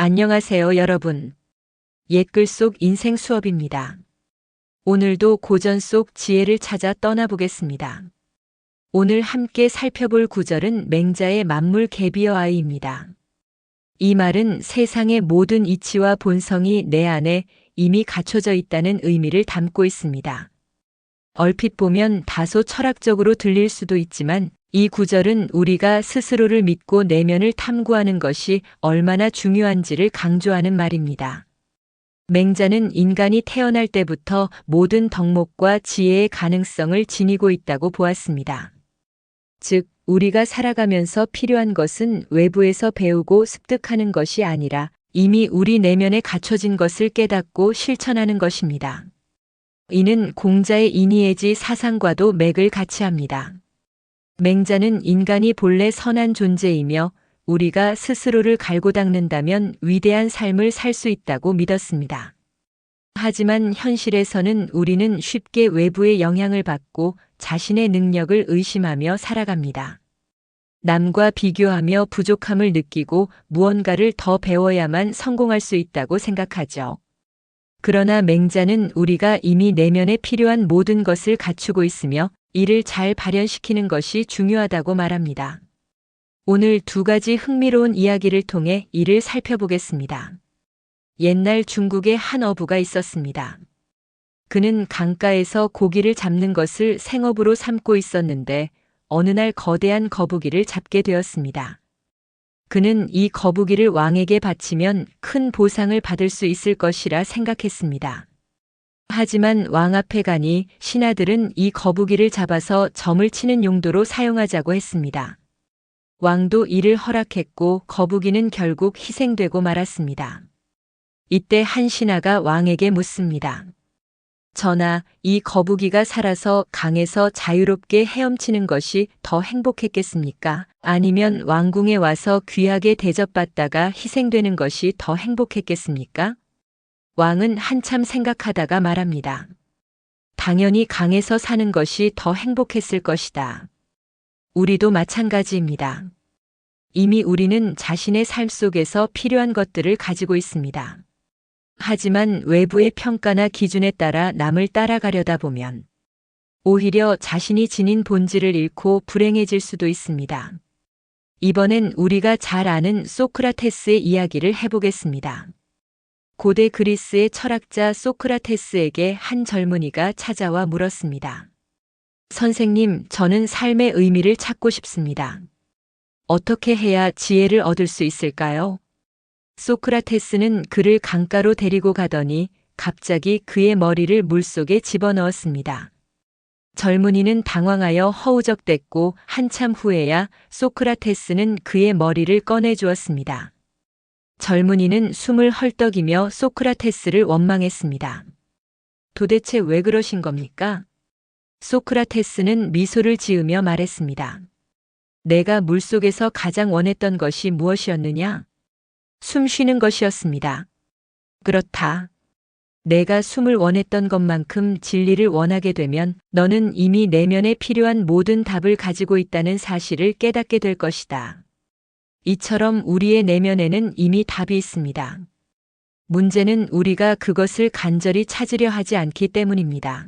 안녕하세요, 여러분. 옛글 속 인생 수업입니다. 오늘도 고전 속 지혜를 찾아 떠나보겠습니다. 오늘 함께 살펴볼 구절은 맹자의 만물 개비어아이입니다. 이 말은 세상의 모든 이치와 본성이 내 안에 이미 갖춰져 있다는 의미를 담고 있습니다. 얼핏 보면 다소 철학적으로 들릴 수도 있지만 이 구절은 우리가 스스로를 믿고 내면을 탐구하는 것이 얼마나 중요한지를 강조하는 말입니다. 맹자는 인간이 태어날 때부터 모든 덕목과 지혜의 가능성을 지니고 있다고 보았습니다. 즉, 우리가 살아가면서 필요한 것은 외부에서 배우고 습득하는 것이 아니라 이미 우리 내면에 갖춰진 것을 깨닫고 실천하는 것입니다. 이는 공자의 이니에지 사상과도 맥을 같이 합니다. 맹자는 인간이 본래 선한 존재이며 우리가 스스로를 갈고 닦는다면 위대한 삶을 살 수 있다고 믿었습니다. 하지만 현실에서는 우리는 쉽게 외부의 영향을 받고 자신의 능력을 의심하며 살아갑니다. 남과 비교하며 부족함을 느끼고 무언가를 더 배워야만 성공할 수 있다고 생각하죠. 그러나 맹자는 우리가 이미 내면에 필요한 모든 것을 갖추고 있으며 이를 잘 발현시키는 것이 중요하다고 말합니다. 오늘 두 가지 흥미로운 이야기를 통해 이를 살펴보겠습니다. 옛날 중국에 한 어부가 있었습니다. 그는 강가에서 고기를 잡는 것을 생업으로 삼고 있었는데 어느 날 거대한 거북이를 잡게 되었습니다. 그는 이 거북이를 왕에게 바치면 큰 보상을 받을 수 있을 것이라 생각했습니다. 하지만 왕 앞에 가니 신하들은 이 거북이를 잡아서 점을 치는 용도로 사용하자고 했습니다. 왕도 이를 허락했고 거북이는 결국 희생되고 말았습니다. 이때 한 신하가 왕에게 묻습니다. 전하, 이 거북이가 살아서 강에서 자유롭게 헤엄치는 것이 더 행복했겠습니까? 아니면 왕궁에 와서 귀하게 대접받다가 희생되는 것이 더 행복했겠습니까? 왕은 한참 생각하다가 말합니다. 당연히 강에서 사는 것이 더 행복했을 것이다. 우리도 마찬가지입니다. 이미 우리는 자신의 삶 속에서 필요한 것들을 가지고 있습니다. 하지만 외부의 평가나 기준에 따라 남을 따라가려다 보면 오히려 자신이 지닌 본질을 잃고 불행해질 수도 있습니다. 이번엔 우리가 잘 아는 소크라테스의 이야기를 해보겠습니다. 고대 그리스의 철학자 소크라테스에게 한 젊은이가 찾아와 물었습니다. 선생님, 저는 삶의 의미를 찾고 싶습니다. 어떻게 해야 지혜를 얻을 수 있을까요? 소크라테스는 그를 강가로 데리고 가더니 갑자기 그의 머리를 물속에 집어넣었습니다. 젊은이는 당황하여 허우적댔고 한참 후에야 소크라테스는 그의 머리를 꺼내 주었습니다. 젊은이는 숨을 헐떡이며 소크라테스를 원망했습니다. 도대체 왜 그러신 겁니까? 소크라테스는 미소를 지으며 말했습니다. 내가 물속에서 가장 원했던 것이 무엇이었느냐? 숨 쉬는 것이었습니다. 그렇다. 내가 숨을 원했던 것만큼 진리를 원하게 되면 너는 이미 내면에 필요한 모든 답을 가지고 있다는 사실을 깨닫게 될 것이다. 이처럼 우리의 내면에는 이미 답이 있습니다. 문제는 우리가 그것을 간절히 찾으려 하지 않기 때문입니다.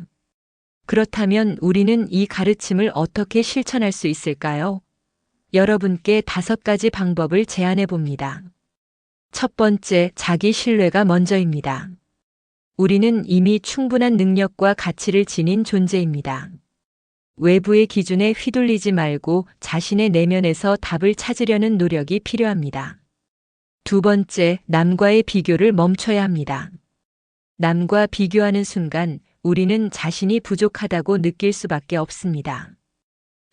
그렇다면 우리는 이 가르침을 어떻게 실천할 수 있을까요? 여러분께 5가지 방법을 제안해 봅니다. 첫 번째, 자기 신뢰가 먼저입니다. 우리는 이미 충분한 능력과 가치를 지닌 존재입니다. 외부의 기준에 휘둘리지 말고 자신의 내면에서 답을 찾으려는 노력이 필요합니다. 두 번째, 남과의 비교를 멈춰야 합니다. 남과 비교하는 순간 우리는 자신이 부족하다고 느낄 수밖에 없습니다.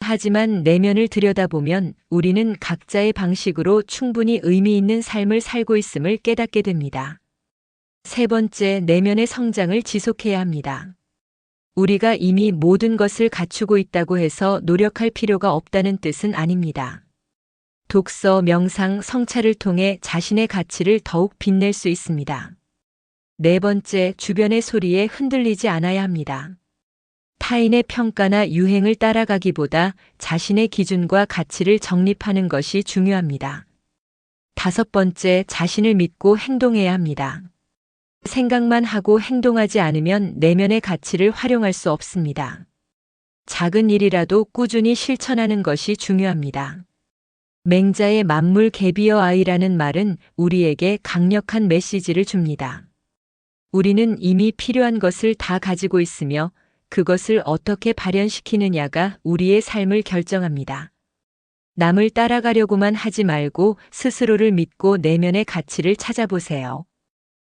하지만 내면을 들여다보면 우리는 각자의 방식으로 충분히 의미 있는 삶을 살고 있음을 깨닫게 됩니다. 세 번째, 내면의 성장을 지속해야 합니다. 우리가 이미 모든 것을 갖추고 있다고 해서 노력할 필요가 없다는 뜻은 아닙니다. 독서, 명상, 성찰을 통해 자신의 가치를 더욱 빛낼 수 있습니다. 네 번째, 주변의 소리에 흔들리지 않아야 합니다. 타인의 평가나 유행을 따라가기보다 자신의 기준과 가치를 정립하는 것이 중요합니다. 5번째, 자신을 믿고 행동해야 합니다. 생각만 하고 행동하지 않으면 내면의 가치를 활용할 수 없습니다. 작은 일이라도 꾸준히 실천하는 것이 중요합니다. 맹자의 만물 개비어 아이라는 말은 우리에게 강력한 메시지를 줍니다. 우리는 이미 필요한 것을 다 가지고 있으며 그것을 어떻게 발현시키느냐가 우리의 삶을 결정합니다. 남을 따라가려고만 하지 말고 스스로를 믿고 내면의 가치를 찾아보세요.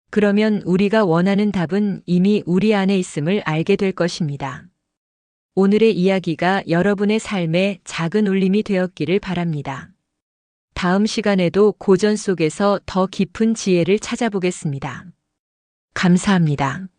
그러면 우리가 원하는 답은 이미 우리 안에 있음을 알게 될 것입니다. 오늘의 이야기가 여러분의 삶에 작은 울림이 되었기를 바랍니다. 다음 시간에도 고전 속에서 더 깊은 지혜를 찾아보겠습니다. 감사합니다.